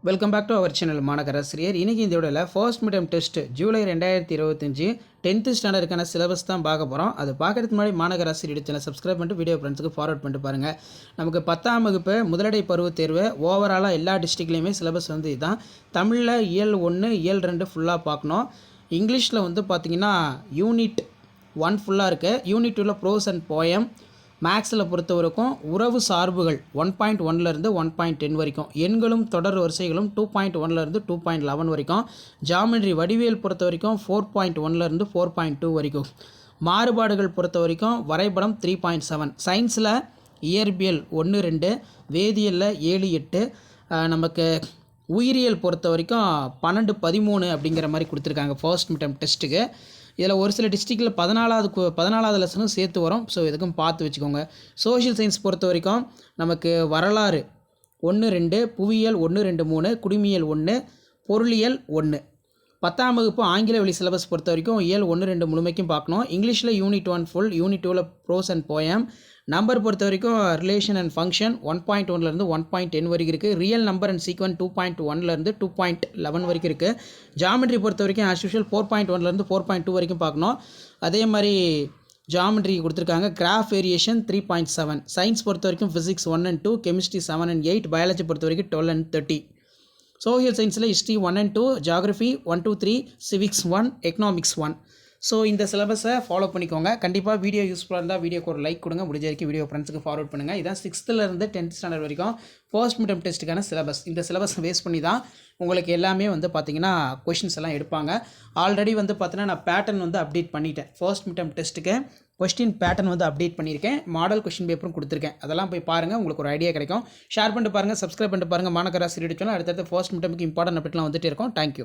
Welcome back to our channel Managarasiriyar. இன்றைக்கி இந்த வீடியோவில் first midterm test July 2025 10th ஸ்டாண்டர்டுக்கான சிலபஸ் தான் பார்க்க போகிறோம். அது பார்க்குறதுக்கு முன்னாடி மாநகராசிரியர் சேனல் சப்ஸ்கிரைப் பண்ணிட்டு வீடியோ ஃப்ரெண்ட்ஸுக்கு ஃபார்வர்ட் பண்ணிட்டு பாருங்கள். நமக்கு 10ஆம் வகுப்பு முதலடை பருவத் தேர்வு ஓவராலாக எல்லா டிஸ்ட்ரிக்ட்லேயுமே சிலபஸ் வந்து இதுதான். தமிழில் இயல் 1 இயல் 2 ஃபுல்லாக பார்க்கணும். இங்கிலீஷில் வந்து பார்த்திங்கன்னா யூனிட் 1 ஃபுல்லாக இருக்குது. யூனிட் 2ல் ப்ரோஸ் அண்ட் போயம். மேக்ஸில் பொறுத்த வரைக்கும் உறவு சார்புகள் 1.1லேருந்து 1.10 வரைக்கும், எண்களும் தொடர் வரிசைகளும் 2.1லேருந்து 2.11 வரைக்கும், ஜாமெட்ரி வடிவியல் பொறுத்த வரைக்கும் 4.1லேருந்து 4.2 வரைக்கும், மாறுபாடுகள் பொறுத்த வரைக்கும் வரைபடம் 3.7, சயின்ஸில் இயற்பியல் 1-2, வேதியியலில் 7-8, நமக்கு உயிரியல் பொறுத்த வரைக்கும் 12-13 அப்படிங்கிற மாதிரி கொடுத்துருக்காங்க ஃபர்ஸ்ட் மிட்டம் டெஸ்ட்டுக்கு. இதில் ஒரு சில டிஸ்ட்ரிக்டில் 14வது லெசனும் சேர்த்து வரும். ஸோ இதுக்கும் பார்த்து வச்சுக்கோங்க. சோஷியல் சயின்ஸ் பொறுத்த வரைக்கும் நமக்கு வரலாறு 1-2, புவியியல் 1-2-3, குடிமியல் 1, பொருளியல் 1. 10ஆம் வகுப்பு ஆங்கில வழி சிலபஸ் பொறுத்த வரைக்கும் இயல் 1-2 முழுமைக்கும் பார்க்கணும். இங்கிலீஷில் யூனிட் 1 ஃபுல், யூனிட் 2ல் ப்ரோஸ் அண்ட் போயம். நம்பர் பொறுத்த வரைக்கும் ரிலேஷன் அண்ட் ஃபங்க்ஷன் 1.1லேருந்து 1.10 வரைக்கும் இருக்குது. ரியல் நம்பர் அண்ட் சீக்வன்ஸ் 2.1லேருந்து 2.11 வரைக்கும் இருக்குது. ஜாமெட்ரி பொறுத்த வரைக்கும் ஆஸ் யூஷுவல் 4.1லேருந்து 4.2 வரைக்கும் பார்க்கணும். அதே மாதிரி ஜாமெட்ரி கொடுத்துருக்காங்க. Graph variation 3.7. சயின்ஸ் பொறுத்த வரைக்கும் physics 1 and 2, chemistry 7 and 8, biology பொறுத்த வரைக்கும் 12 and 30. சோஷியல் சயின்ஸில் history 1 and 2, geography 1-3, civics 1, economics 1. So இந்த சிலபஸை ஃபாலோ பண்ணிக்கோங்க. கண்டிப்பாக வீடியோ யூஸ்ஃபுல்லாக இருந்தால் வீடியோக்கு ஒரு லைக் கொடுங்க. முடிஞ்ச வரைக்கும் வீடியோ ஃப்ரெண்ட்ஸுக்கு ஃபார்வர்ட் பண்ணுங்கள். இதான் 6th-லேருந்து 10th ஸ்டாண்டர்ட் வரைக்கும் ஃபர்ஸ்ட் மிட்டம் டெஸ்ட்டுக்கான சிலபஸ். இந்த சிலபஸை வேஸ்ட் பண்ணி தான் உங்களுக்கு எல்லாமே வந்து பார்த்திங்கன்னா கொஷின்ஸ் எல்லாம் எடுப்பாங்க. ஆல்ரெடி வந்து பார்த்தீங்கன்னா நான் பேட்டர்ன் வந்து அப்டேட் பண்ணிட்டேன். ஃபர்ஸ்ட் மிட்டம் டெஸ்ட்டுக்கு கொஸ்டின் பேட்டர்ன் வந்து அப்டேட் பண்ணியிருக்கேன். மாடல் கொஸ்டின் பேப்பரும் கொடுத்துருக்கேன். அதெல்லாம் போய் பாருங்கள், உங்களுக்கு ஒரு ஐடியா கிடைக்கும். ஷேர் பண்ணிட்டு பாருங்கள், சப்ஸ்கிரைப் பண்ணிட்டு பாருங்கள். மாநகராசிரியர் சேனல் அடுத்தடுத்து ஃபர்ஸ்ட் மிட்டமுக்கு இம்பார்ட்டன்ட் அப்டேட்லாம் வந்துட்டு இருக்கும். தேங்க்யூ.